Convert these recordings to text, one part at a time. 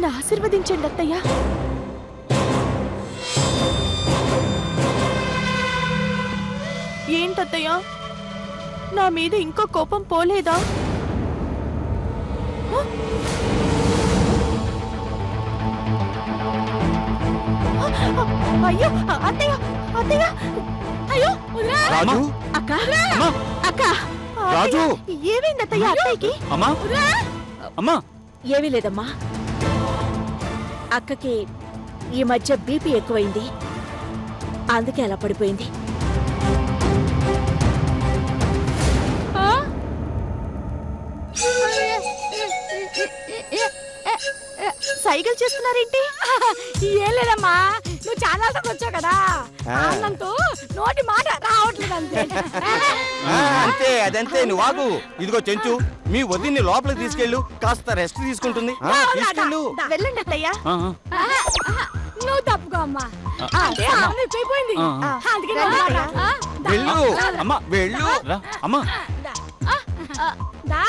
నన్ను ఆశీర్వదించండి అత్తయ్య. ఏంటత్తయ్య, నా మీద ఇంకో కోపం పోలేదా? అయ్యో అత్తయ్య, అత్తయ్య, అయ్యో రాజు, అక్క, అక్క, రాజు, ఏమైంది అత్తయ్య అత్తయ్యకి? అమ్మా, అమ్మా, ఏమీ లేదమ్మా. అక్కకి ఈ మధ్య బీపీ ఎక్కువైంది, అందుకే అలా పడిపోయింది. సైకిల్ చేస్తున్నారేంటి? ఏం లేదమ్మా, నువ్వు ఛానల్తో వచ్చావు కదా, ఆనందంతో నోటి మాట రావట్లేదు అంతే. అంతే, అదంతే. నువ్వు ఆగు. ఇదిగో చెంచు, మీ వదిన్ని లోపలికి తీసుకెళ్ళు, కాస్త రెస్ట్ తీసుకుంటుంది. తీసుకెళ్ళు. వెళ్ళండి అత్తయ్య. నువ్వు తప్పుకో అమ్మా, అంటే ఆనందం ఎక్కువైపోయింది. అందుకే వెళ్ళు అమ్మా, వెళ్ళు. అమ్మా, దా.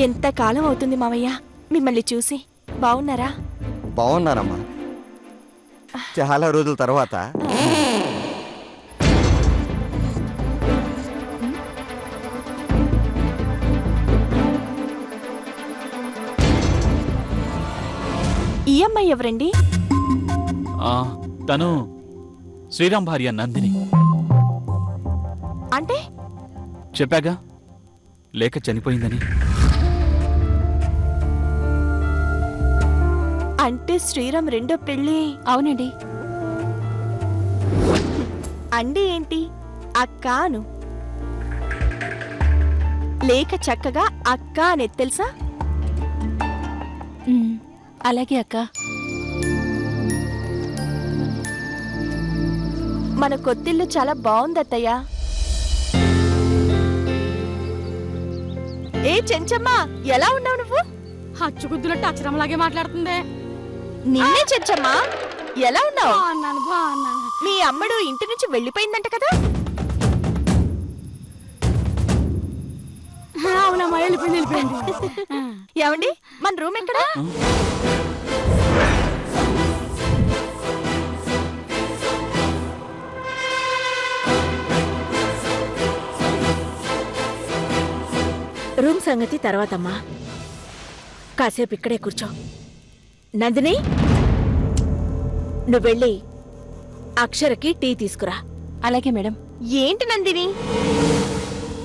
ఎంత కాలం అవుతుంది మావయ్య మిమ్మల్ని చూసి. బాగున్నారా? బాగున్నానమ్మా, చాలా రోజుల తర్వాత. ఈ అమ్మాయి ఎవరండి? తను శ్రీరామ్ భార్య నందిని. అంటే చెప్పాగా, లేక చనిపోయిందని. అంటే శ్రీరామ్ రెండో పెళ్ళి? అవునండి. అండి ఏంటి? అక్క అను, లేక చక్కగా అక్క అనేది తెలుసా? అలాగే అక్క. మన కొత్తిల్లు చాలా బాగుంది అత్తయ్య. ఏ చెంచమ్మా, ఎలా ఉన్నావు నువ్వు? హచ్చుగుద్దులట్టు అక్షరంలాగే మాట్లాడుతుంది. నిన్నే చెంచమ్మా, ఎలా ఉన్నావు? బాగున్నాను, బాగున్నాను. మీ అమ్మడు ఇంటి నుంచి వెళ్ళిపోయిందంట కదా? అవునమ్మా, వెళ్ళిపోయింది. ఏమండి, మన రూమ్ ఎక్కడ? రూమ్ సంగతి తర్వాతమ్మా, కాసేపు ఇక్కడే కూర్చో. నందిని, నువ్వెళ్ళి అక్షరకి టీ తీసుకురా. అలాగే మేడం. ఏంటి నందిని,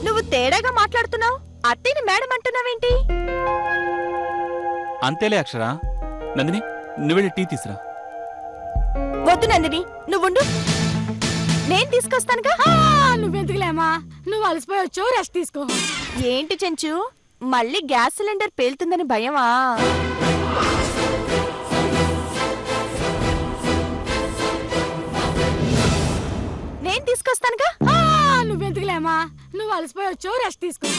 నువ్వు తేడాగా మాట్లాడుతున్నావు? అత్తయ్యని మేడం అంటున్నావేంటి? అంతేలే అక్షర. నందిని, నువ్వెళ్ళి టీ తీసురా. వద్దు నందిని, నువ్వుండు, నేను తీసుకొస్తానుగా. నువ్వెందుకులేమా, నువ్వు అలసిపోయి వచ్చావు, రెస్ట్ తీసుకో. ఏంటి చెంచు, మళ్ళీ గ్యాస్ సిలిండర్ పేలుతుందని భయమా? నేను తీసుకొస్తానుగా. నువ్వెందుకులేమా, నువ్వు అలసిపోయి వచ్చావు, రెస్ట్ తీసుకో.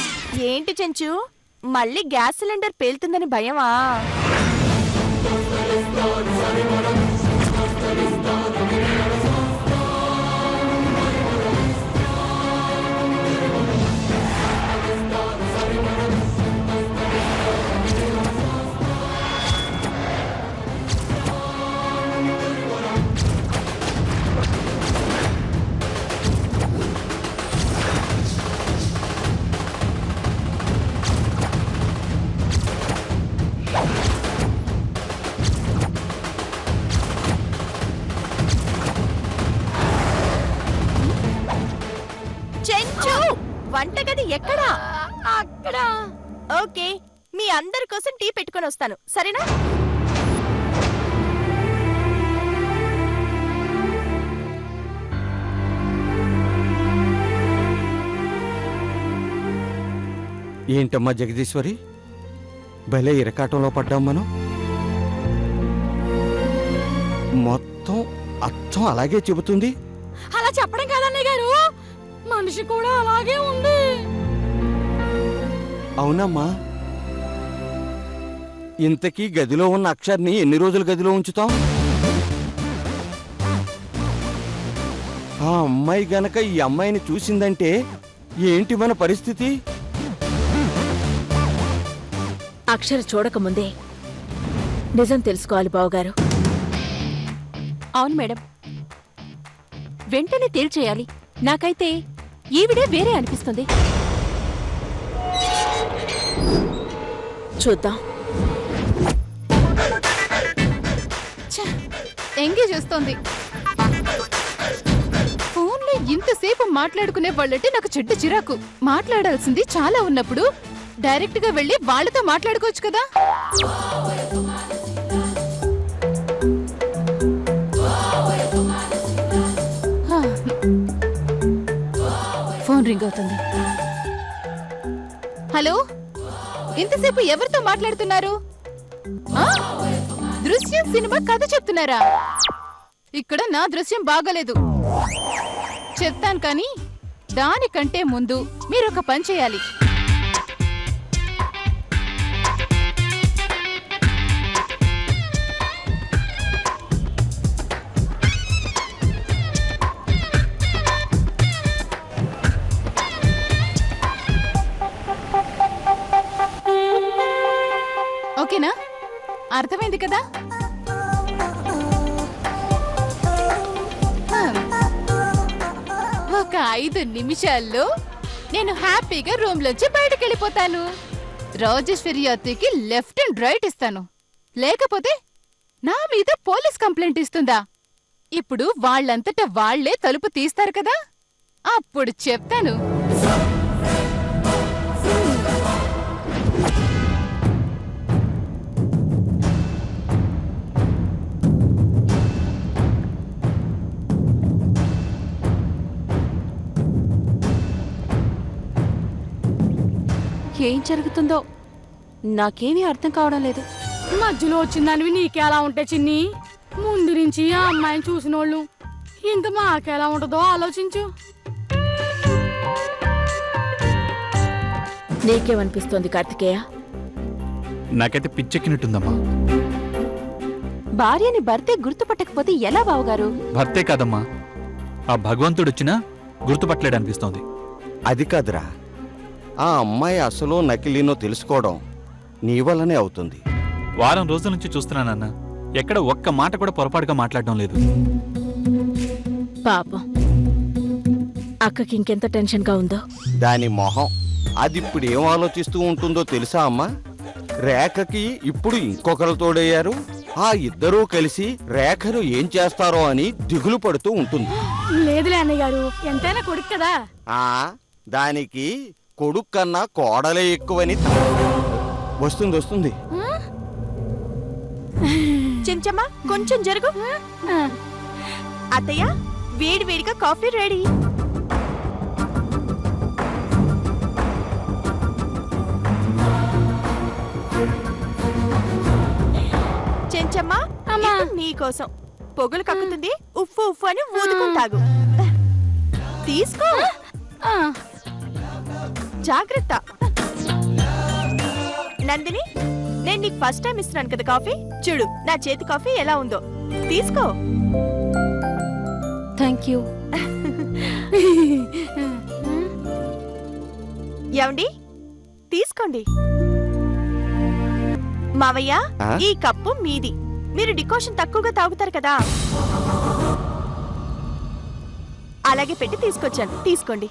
ఏంటి చెంచు, మళ్ళీ గ్యాస్ సిలిండర్ పేలుతుందని భయమా? చెంచు, వంటగది ఎక్కడా? అక్కడ. ఓకే, మీ అందరి కోసం టీ పెట్టుకొని వస్తాను, సరేనా? ఏంటమ్మా జగదీశ్వరి, భలే ఇరకాటంలో పడ్డాం మనం. మొత్తం అచ్చం అలాగే చెబుతుంది. అలా చెప్పడం కాదన్నయ్య గారు, మనిషి కూడా అలాగే ఉంది. అవునమ్మా, ఇంతకీ గదిలో ఉన్న అక్షర్ని ఎన్ని రోజులు గదిలో ఉంచుతాం? ఆ అమ్మాయి గనక ఈ అమ్మాయిని చూసిందంటే ఏంటి మన పరిస్థితి? అక్షర చూడకముందే నిజం తెలుసుకోవాలి బావగారు. అవును మేడం, వెంటనే తేల్చేయాలి. నాకైతే ఈవిడే వేరే అనిపిస్తుంది. చూద్దాం. ఎంగేజ్ వస్తోంది. ఫోన్లో ఇంతసేపు మాట్లాడుకునే వాళ్ళంటే నాకు చెడ్డ చిరాకు. మాట్లాడాల్సింది చాలా ఉన్నప్పుడు డైరెక్ట్ గా వెళ్ళి వాళ్ళతో మాట్లాడుకోవచ్చు కదా. ఫోన్ రింగ్ అవుతుంది. హలో, ఇంతసేపు ఎవరితో మాట్లాడుతున్నారు? ఆ? దృశ్యం సినిమా కథ చెప్తున్నారా? ఇక్కడ నా దృశ్యం బాగలేదు చెప్తాను, కానీ దానికంటే ముందు మీరు ఒక పని చేయాలి. ఓకేనా? అర్థమైంది కదా? ఒక 5 నిమిషాల్లో నేను హ్యాపీగా రూమ్ లోంచి బయటకు వెళ్ళిపోతాను. రాజేశ్వరి అత్తకి లెఫ్ట్ అండ్ రైట్ ఇస్తాను. లేకపోతే నా మీద పోలీస్ కంప్లైంట్ ఇస్తుందా? ఇప్పుడు వాళ్ళంతటా వాళ్లే తలుపు తీస్తారు కదా, అప్పుడు చెప్తాను. ఏం జరుగుతుందో నాకేమీ అర్థం కావడం లేదు. మధ్యలో వచ్చిందానివి నీకెలా ఉంటే చిన్ని, ముందు నుంచి ఆ అమ్మాయిని చూసినోళ్ళు ఇంత మాకెలా ఉంటుందో ఆలోచించు. నీకేమనిపిస్తోంది కార్తికేయ? నాకైతే పిచ్చెక్కినట్టుందమ్మా. భార్యని భర్తే గుర్తుపట్టకపోతే ఎలా బావగారు? భర్తే కాదమ్మా, ఆ భగవంతుడొచ్చినా గుర్తుపట్టలేడనిపిస్తోంది. అది కాదురా, ఆ అమ్మాయి అసలు నకిలీనో తెలుసుకోవడం నీ వల్లనే అవుతుంది. వారం రోజుల నుంచి చూస్తున్నానన్న, ఎక్కడ ఒక్క మాట కూడా పొరపాటుగా మాట్లాడడం లేదు. పాపం అక్కకి ఇంకెంత టెన్షన్గా ఉందో. దాని మొహం అది ఇప్పుడు ఏం ఆలోచిస్తూ ఉంటుందో తెలుసా అమ్మా? రేఖకి ఇప్పుడు ఇంకొకరు తోడయ్యారు. ఆ ఇద్దరూ కలిసి రేఖను ఏం చేస్తారో అని దిగులు పడుతూ ఉంటుంది. లేదులే అన్నయ్య గారు, ఎంతైనా కొడుకు కదా. ఆ దానికి కొడుకు కన్నా కోడలే ఎక్కువని. వస్తుంది వస్తుంది. చెంచమ్మ కొంచెం జరుగు. అత్తయ్య, వేడి వేడిగా కాఫీ రెడీ. చెంచమ్మ, ఇప్పుడు నీకోసం పొగలు కక్కుతుంది. ఉఫ్ఫు ఉఫ్ఫు అని ఊదుకుంటాగు. తీసుకో, జాగ్రత్త. నందిని, నేను నీకు ఫస్ట్ టైం ఇస్తున్నాను కదా కాఫీ. చూడు నా చేతి కాఫీ ఎలా ఉందో. తీసుకో. Thank you. ఏమండి, తీసుకోండి. మావయ్య, ఈ కప్పు మీది. మీరు డికాషన్ తక్కువగా తాగుతారు కదా, అలాగే పెట్టి తీసుకొచ్చాను. తీసుకోండి.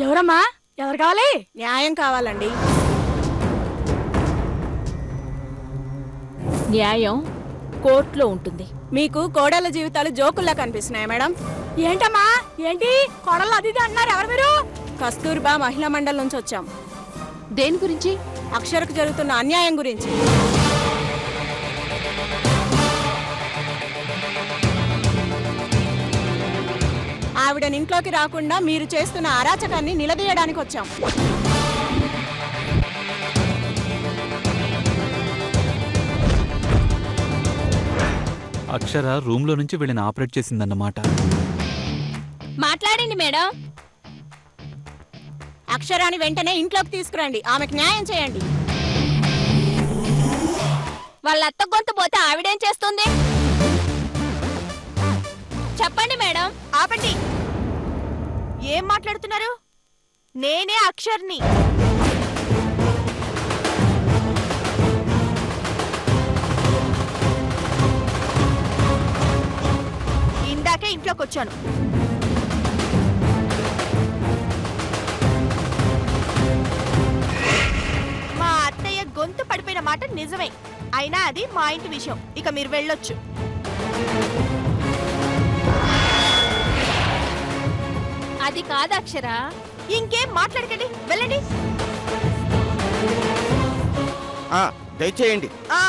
ఎవరమ్మా? ఎవరు కావాలి? న్యాయం కావాలండి. న్యాయం కోర్టులో ఉంటుంది. మీకు కోడళ్ళ జీవితాలు జోకుల్లా కనిపిస్తున్నాయా మేడం? ఏంటమ్మా? ఏంటి కొడలు అది ఇది అన్నారు? ఎవరు మీరు? కస్తూర్బా మహిళా మండలి నుంచి వచ్చాం. దేని గురించి? అక్షరకు జరుగుతున్న అన్యాయం గురించి. ఆవిడని ఇంట్లోకి రాకుండా మీరు చేస్తున్న అరాచకాన్ని నిలదీయడానికి వచ్చాం. అక్షర రూమ్లో నుంచి వీళ్ళని ఆపరేట్ చేసిందన్నమాట. మాట్లాడండి మేడం. అక్షరాన్ని వెంటనే ఇంట్లోకి తీసుకురండి. ఆమెకు న్యాయం చేయండి. వాళ్ళ అత్త గొంతు పోతే ఆవిడేం చేస్తుంది? చెప్పండి మేడం. ఆపండి. ఏం మాట్లాడుతున్నారు? నేనే అక్షర్ని. ఇందాకే ఇంట్లోకి వచ్చాను. మా అత్తయ్య గొంతు పడిపోయిన మాట నిజమే. అయినా అది మా ఇంటి విషయం. ఇక మీరు వెళ్ళొచ్చు. అది కాదు అక్షర. ఇంకేం మాట్లాడకండి, వెళ్ళండి. దయచేయండి. ఆ,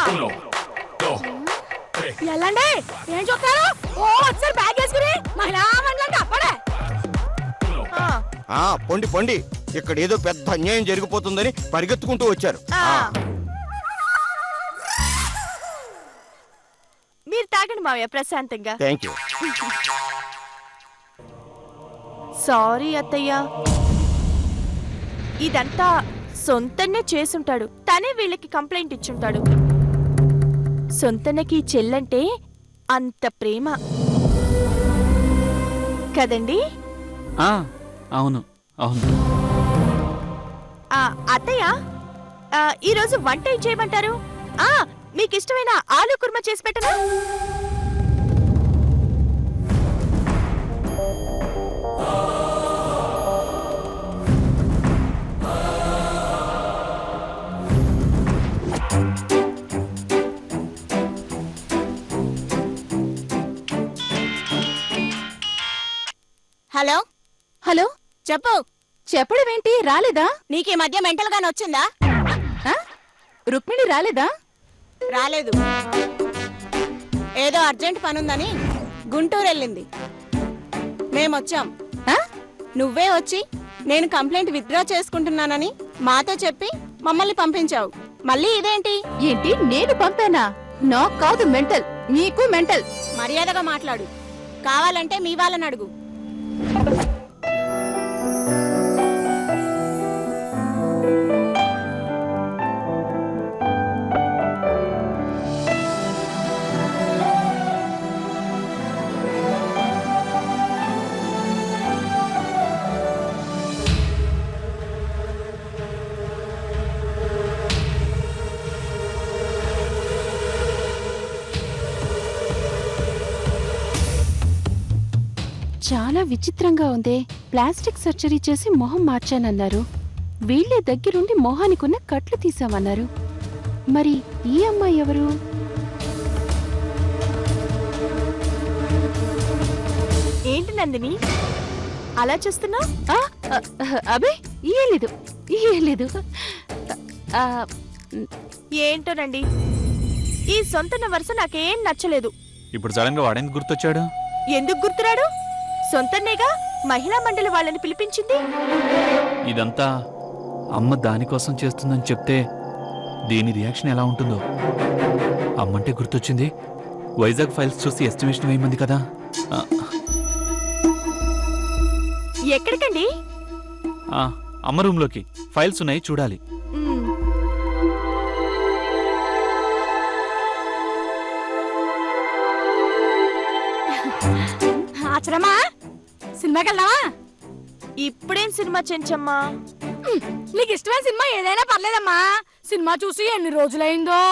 వెళ్ళండి. ఏం చూస్తారు? ఓ ఒకసారి బ్యాగ్ వేసుకుని మహిళా మండలంటే అప్పుడే. పొండి పొండి, ఇక్కడ ఏదో పెద్ద అన్యాయం జరిగిపోతుందని పరిగెత్తుకుంటూ వచ్చారు. ఆ. మీరు తాగండి మావయ్య ప్రశాంతంగా. Thank you. సారీ అత్తయ్య. ఇదంతా సొంతన్నే చేసుంటాడు. తనే వీళ్ళకి కంప్లైంట్ ఇచ్చుంటాడు. సొంతన్నకి చెల్లంటే అంత ప్రేమ కదండి? అవును అవును. అత్తయ్య, ఈరోజు వంట ఏం చేయమంటారు? మీకు ఇష్టమైన ఆలు కుర్మా చేసి పెట్టనా? హలో హలో, చెప్పు. చెప్పడమేంటి? రాలేదా? నీకు ఈ మధ్య మెంటల్ గాని వచ్చిందా? ఆ? రుక్మిణి రాలేదా? రాలేదు. ఏదో అర్జెంట్ పనుందని గుంటూరు వెళ్ళింది. మేమొచ్చాం. ఆ? నువ్వే వచ్చి నేను కంప్లైంట్ విత్డ్రా చేసుకుంటున్నానని మాతో చెప్పి మమ్మల్ని పంపించావు. మళ్ళీ ఇదేంటి? ఏంటి నేను పంపానా? నాకు కాదు మెంటల్, మీకు మెంటల్. మర్యాదగా మాట్లాడు. కావాలంటే మీ వాళ్ళని అడుగు. చాలా విచిత్రంగా ఉందే. ప్లాస్టిక్ సర్జరీ చేసి మొహం మార్చానన్నారు. వీళ్లే దగ్గరుండి మొహానికున్న కట్లు తీసామన్నారు. మరి ఈ అమ్మాయి ఎవరు? ఏంటి నందిని అలా చూస్తున్నా? అబే ఏం లేదు. ఏంటోనండి, ఈ సొంతన్న వరుస నాకేం నచ్చలేదు. ఇప్పుడు సడన్ గా వాడేందుకు గుర్తొచ్చాడు? ఎందుకు గుర్తురాడు? సొంతన్నేగా మహిళా మండలి వాళ్ళని పిలిపించింది. ఇదంతా అమ్మ దానికోసం చేస్తుందని చెప్తే దీని రియాక్షన్ ఎలా ఉంటుందో. అమ్మంటే గుర్తొచ్చింది, వైజాగ్ ఫైల్స్ చూసి ఎస్టిమేషన్ వేయమంది కదా. ఎక్కడికండి? అమ్మ రూమ్లోకి. ఫైల్స్ ఉన్నాయి, చూడాలి. మ్మ్. ఆచరమా సినిమాకి వెళ్దామా? ఇప్పుడేం సినిమా చెంచమ్మా? నీకు ఇష్టమైన సినిమా ఏదైనా పర్లేదమ్మా. సినిమా చూసి ఎన్ని రోజులైందో.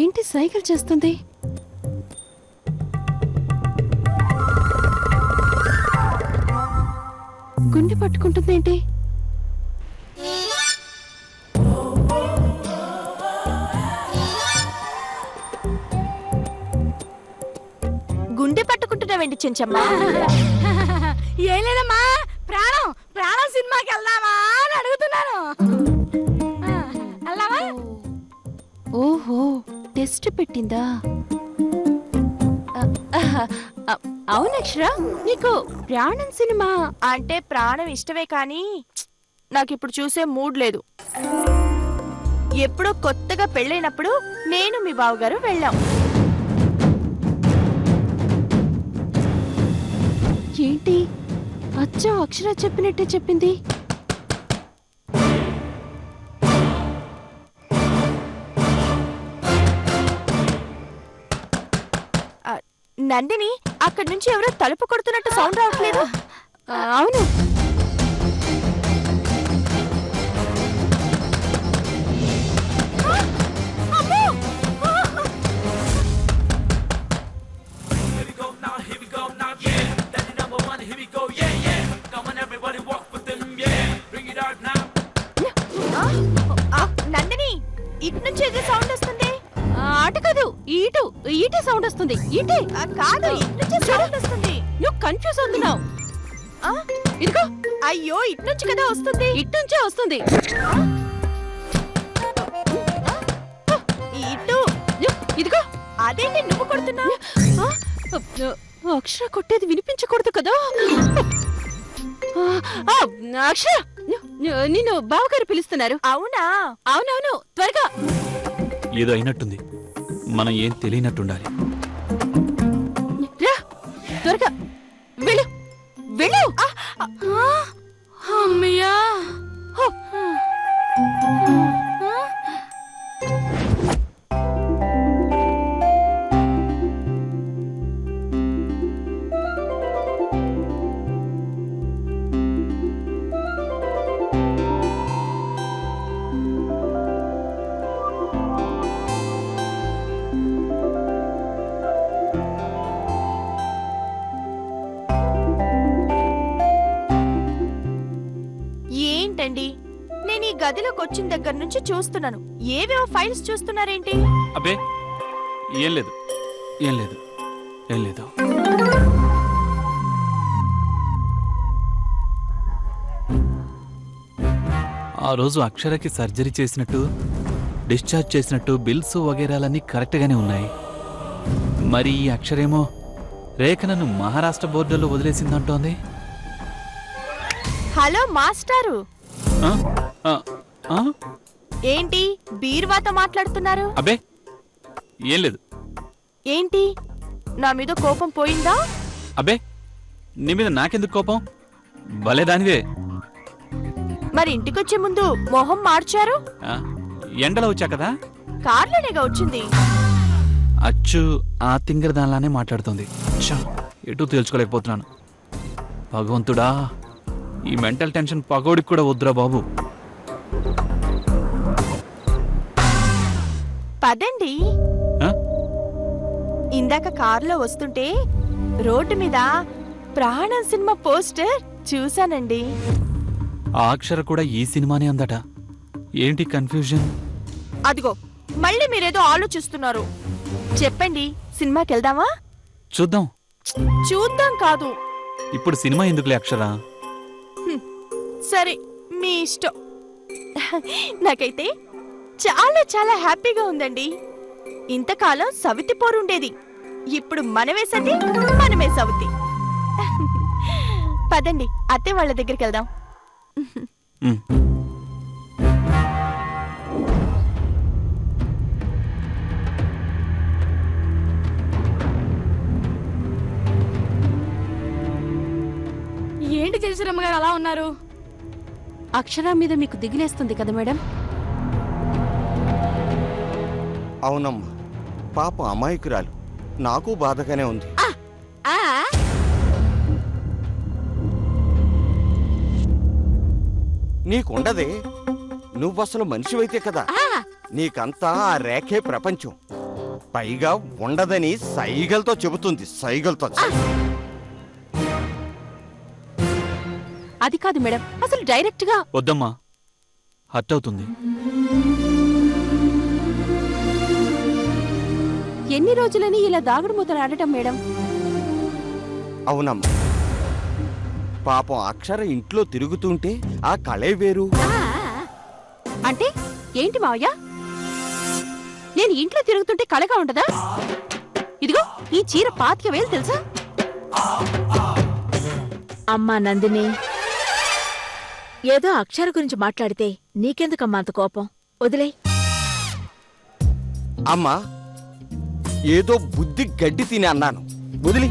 ఏంటి సైకిల్ చేస్తుంది? గుండె పట్టుకుంటుందేంటి? గుండె పట్టుకుంటున్నావేంటి చెంచమ్మా? ఏం లేదమ్మా, ప్రాణం ప్రాణం సినిమాకి వెళ్దామా అని అడుగుతున్నాను. వెళ్దామా? ఓహో, టెస్ట్ పెట్టిందా? అవునక్షర, నీకు ప్రాణం సినిమా అంటే ప్రాణం ఇష్టమే కానీ నాకిప్పుడు చూసే మూడ్ లేదు. ఎప్పుడో కొత్తగా పెళ్ళైనప్పుడు నేను మీ బావగారు వెళ్ళాం. ఏంటి అచ్చం అక్షర చెప్పినట్టే చెప్పింది. నందిని అక్కడి నుంచి ఎవరో తలుపు కొడుతున్నట్టు సౌండ్ రావట్లేదు. అవును. నందిని ఇటు నుంచి ఏదో సౌండ్ వస్తుంది. అటు కాదు, ఇటు ఇటే సౌండ్ వస్తుంది. ఇటే కాదు, ఇటు నుంచి సౌండ్ వస్తుంది. నువ్వు కన్ఫ్యూజ్ అవుతున్నావు. ఆ, ఇదిగో అయ్యో ఇటు నుంచి కదా వస్తుంది. ఇటు నుంచే వస్తుంది. ఇటు ఇదిగో అదేంటి నువ్వు కొడుతున్నావు? అక్షర కొట్టేది వినిపించకూడదు కదా. అక్షర, నిన్ను బావగారు పిలుస్తున్నారు. అవునా? అవునవును, త్వరగా ఏదో అయినట్టుంది. మనం ఏం తెలియనట్టుండాలి. రా, త్వరగా వెళ్ళు వెళ్ళు. అమ్మయ్యా. ఏంటండి, నేను ఈ గదిలోకి వచ్చిన దగ్గర నుంచి చూస్తున్నాను. ఏవేవో ఫైల్స్ చూస్తున్నారేంటి? అబ్బే ఏం లేదు, ఏం లేదు, ఏం లేదు. ఆ రోజు అక్షరకి సర్జరీ చేసినట్టు, డిశ్చార్జ్ చేసినట్టు బిల్స్ వగేరాలన్నీ కరెక్ట్గానే ఉన్నాయి. మరి ఈ అక్షరేమో రేఖనను మహారాష్ట్ర బోర్డర్లో వదిలేసిందంటోంది. హలో మాస్టారు, ఆ? ఆ? ఆ? ఏంటి బీర్వాతో మాట్లాడుతున్నారు? అబ్బే ఏం లేదు. ఏంటి, నా మీద కోపం పోయిందా? అబ్బే నీ మీద నాకెందుకు కోపం? భలే దానివే. మరి ఇంటికొచ్చే ముందు మొహం మార్చారు. ఆ? ఎండలో వచ్చా కదా. కార్లోనేగా వచ్చింది. అచ్చు ఆ తింగర దానిలానే మాట్లాడుతుంది. ఛ, ఎటూ తేల్చుకోలేకపోతున్నాను. భగవంతుడా, ఈ మెంటల్ టెన్షన్ పగోడికి కూడా వద్దురా బాబు. పదండి. ఆ? ఇందాక కారులో వస్తుంటే రోడ్డు మీద ప్రాణం సినిమా పోస్టర్ చూశానండి. ఆ అక్షర కూడా ఈ సినిమానే అందట. ఏంటి కన్ఫ్యూజన్? అదిగో మళ్ళీ మీరేదో ఆలోచిస్తున్నారు. చెప్పండి, సినిమాకి వెళ్దామా? చూద్దాం. చూద్దాం కాదు. ఇప్పుడు సినిమా ఎందుకులే అక్షర? సరే, మీ ఇష్టం. నాకైతే చాలా చాలా హ్యాపీగా ఉందండి. ఇంతకాలం సవితి పోరుండేది, ఇప్పుడు మనమే సతి, మనమే సవితి. పదండి, అత్తే వాళ్ళ దగ్గరికి వెళ్దాం. ఉమ్. ఏంటి జయశ్రీరమ్మ గారు అలా ఉన్నారు? అక్షర మీద మీకు దిగులేస్తుంది కదా మేడం? అవునమ్మా, పాప అమాయకురాలు. నాకు బాధగానే ఉంది. నీకుండదే, నువ్వసలు మనిషివైతే కదా. నీకంతా ఆ రేఖే ప్రపంచం. పైగా ఉండదని సైగలతో చెబుతుంది, సైగలతో. అది కాదు మేడం, అసలు డైరెక్ట్ గా. వద్దమ్మా, హర్ట్ అవుతుంది. ఎన్ని రోజులని ఇలా దాగుడు మూతలు ఆడటం మేడం? అవునమ్మా, పాపం అక్షర ఇంట్లో తిరుగుతుంటే ఆ కళే వేరు. అంటే ఏంటి మావయ్య? నేను ఇంట్లో తిరుగుతుంటే కళగా ఉండదా? ఇదిగో ఈ చీర 25,000 తెలుసా? అమ్మా నందిని, ఏదో అక్షర గురించి మాట్లాడితే నీకెందుకమ్మా అంత కోపం? వదిలే. అమ్మా, ఏదో బుద్ధి గడ్డి తిని అన్నాను, వదిలి.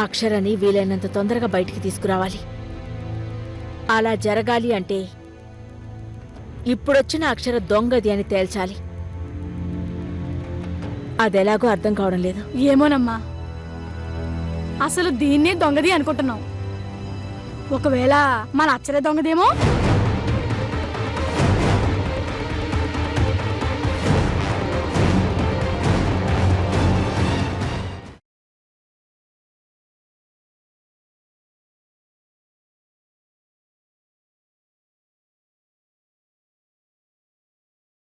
అక్షరని వీలైనంత తొందరగా బయటికి తీసుకురావాలి. అలా జరగాలి అంటే ఇప్పుడొచ్చిన అక్షర దొంగది అని తేల్చాలి. అదెలాగో అర్థం కావడం లేదు. ఏమోనమ్మా, అసలు దీన్నే దొంగది అనుకుంటున్నాం. ఒకవేళ మన అక్షర దొంగదేమో.